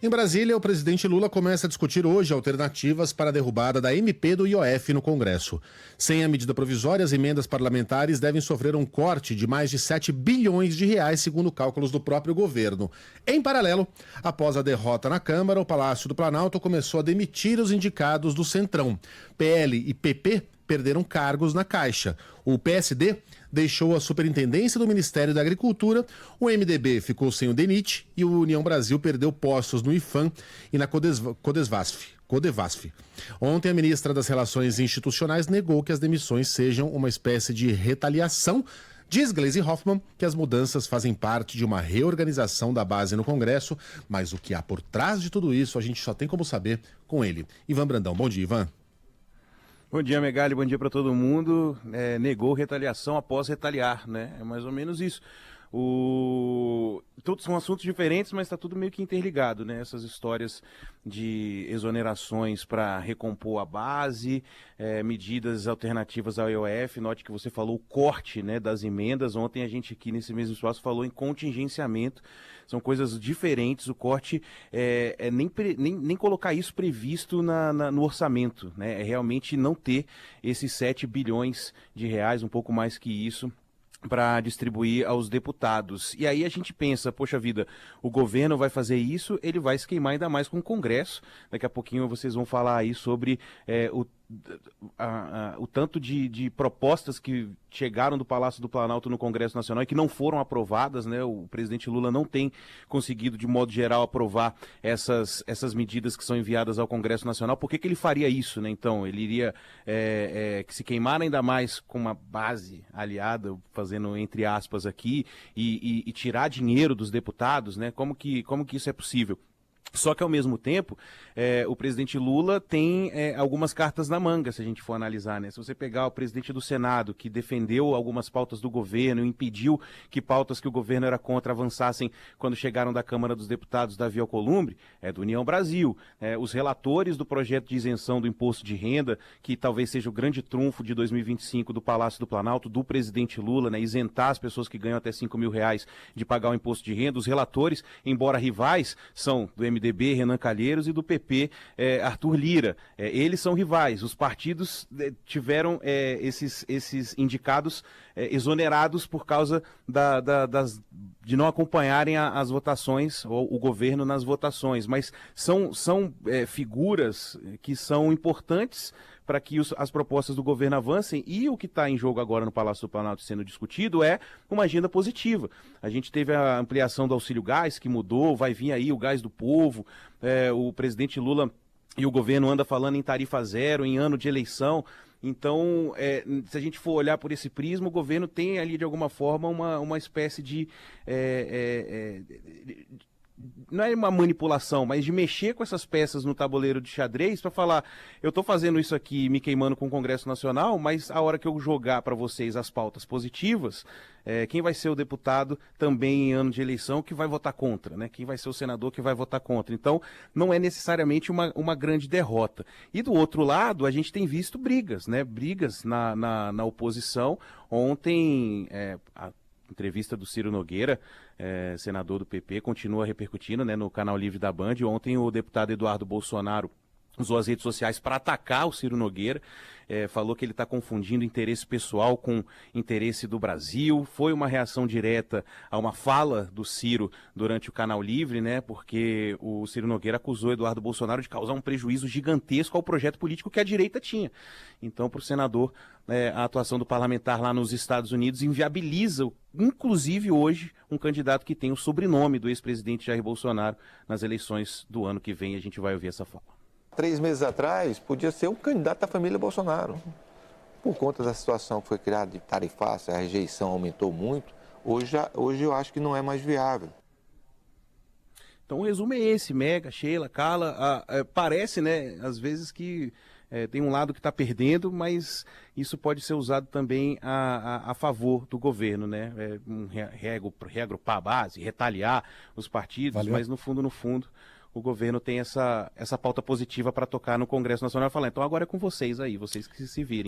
Em Brasília, o presidente Lula começa a discutir hoje alternativas para a derrubada da MP do IOF no Congresso. Sem a medida provisória, as emendas parlamentares devem sofrer um corte de mais de 7 bilhões de reais, segundo cálculos do próprio governo. Em paralelo, após a derrota na Câmara, o Palácio do Planalto começou a demitir os indicados do Centrão. PL e PP perderam cargos na Caixa. O PSD deixou a superintendência do Ministério da Agricultura, o MDB ficou sem o DENIT e o União Brasil perdeu postos no IFAM e na Codevasf. Ontem, a ministra das Relações Institucionais negou que as demissões sejam uma espécie de retaliação. Diz Gleisi Hoffmann que as mudanças fazem parte de uma reorganização da base no Congresso, mas o que há por trás de tudo isso a gente só tem como saber com ele. Ivan Brandão, bom dia, Ivan. Bom dia, Megali, bom dia para todo mundo. Negou retaliação após retaliar, né? É mais ou menos isso. Todos são assuntos diferentes, mas está tudo meio que interligado, né? Essas histórias de exonerações para recompor a base, medidas alternativas ao IOF. Note que você falou o corte, né, das emendas. Ontem a gente aqui nesse mesmo espaço falou em contingenciamento. São coisas diferentes. O corte nem colocar isso previsto no orçamento, né? É realmente não ter esses 7 bilhões de reais, um pouco mais que isso, para distribuir aos deputados. E aí a gente pensa, poxa vida, o governo vai fazer isso, ele vai se queimar ainda mais com o Congresso. Daqui a pouquinho vocês vão falar aí sobre o tanto de propostas que chegaram do Palácio do Planalto no Congresso Nacional e que não foram aprovadas, né? O presidente Lula não tem conseguido, de modo geral, aprovar essas medidas que são enviadas ao Congresso Nacional. Por que ele faria isso, né? Então, ele iria se queimar ainda mais com uma base aliada, fazendo entre aspas aqui, e tirar dinheiro dos deputados, né? Como que isso é possível? Só que, ao mesmo tempo, o presidente Lula tem algumas cartas na manga, se a gente for analisar, né? Se você pegar o presidente do Senado, que defendeu algumas pautas do governo, impediu que pautas que o governo era contra avançassem quando chegaram da Câmara dos Deputados, Davi Alcolumbre, é do União Brasil. Os relatores do projeto de isenção do imposto de renda, que talvez seja o grande trunfo de 2025 do Palácio do Planalto, do presidente Lula, né? Isentar as pessoas que ganham até R$5 mil de pagar o imposto de renda. Os relatores, embora rivais, são do MDB, Renan Calheiros, e do PP, Arthur Lira. Eles são rivais. Os partidos tiveram esses indicados exonerados por causa de não acompanharem as votações, ou o governo nas votações. Mas são figuras que são importantes para que as propostas do governo avancem, e o que está em jogo agora no Palácio do Planalto sendo discutido é uma agenda positiva. A gente teve a ampliação do auxílio gás, que mudou, vai vir aí o gás do povo, o presidente Lula e o governo anda falando em tarifa zero, em ano de eleição. Então, se a gente for olhar por esse prisma, o governo tem ali, de alguma forma, uma espécie de não é uma manipulação, mas de mexer com essas peças no tabuleiro de xadrez para falar, eu estou fazendo isso aqui me queimando com o Congresso Nacional, mas a hora que eu jogar para vocês as pautas positivas, quem vai ser o deputado também em ano de eleição que vai votar contra, né? Quem vai ser o senador que vai votar contra. Então, não é necessariamente uma grande derrota. E do outro lado, a gente tem visto brigas, né? Brigas na oposição. Ontem, a entrevista do Ciro Nogueira, senador do PP, continua repercutindo, né, no Canal Livre da Band. Ontem o deputado Eduardo Bolsonaro usou as redes sociais para atacar o Ciro Nogueira, falou que ele está confundindo interesse pessoal com interesse do Brasil. Foi uma reação direta a uma fala do Ciro durante o Canal Livre, né, porque o Ciro Nogueira acusou Eduardo Bolsonaro de causar um prejuízo gigantesco ao projeto político que a direita tinha. Então, para o senador, a atuação do parlamentar lá nos Estados Unidos inviabiliza, inclusive hoje, um candidato que tem o sobrenome do ex-presidente Jair Bolsonaro nas eleições do ano que vem. A gente vai ouvir essa fala. 3 meses atrás, podia ser um candidato da família Bolsonaro. Por conta da situação que foi criada de tarifaço, a rejeição aumentou muito, hoje eu acho que não é mais viável. Então o resumo é esse, Mega, Sheila, Carla, parece, né, às vezes que tem um lado que está perdendo, mas isso pode ser usado também a favor do governo, né? Regra para a base, retaliar os partidos. Valeu. Mas no fundo, o governo tem essa pauta positiva para tocar no Congresso Nacional e falar, então agora é com vocês aí, vocês que se virem.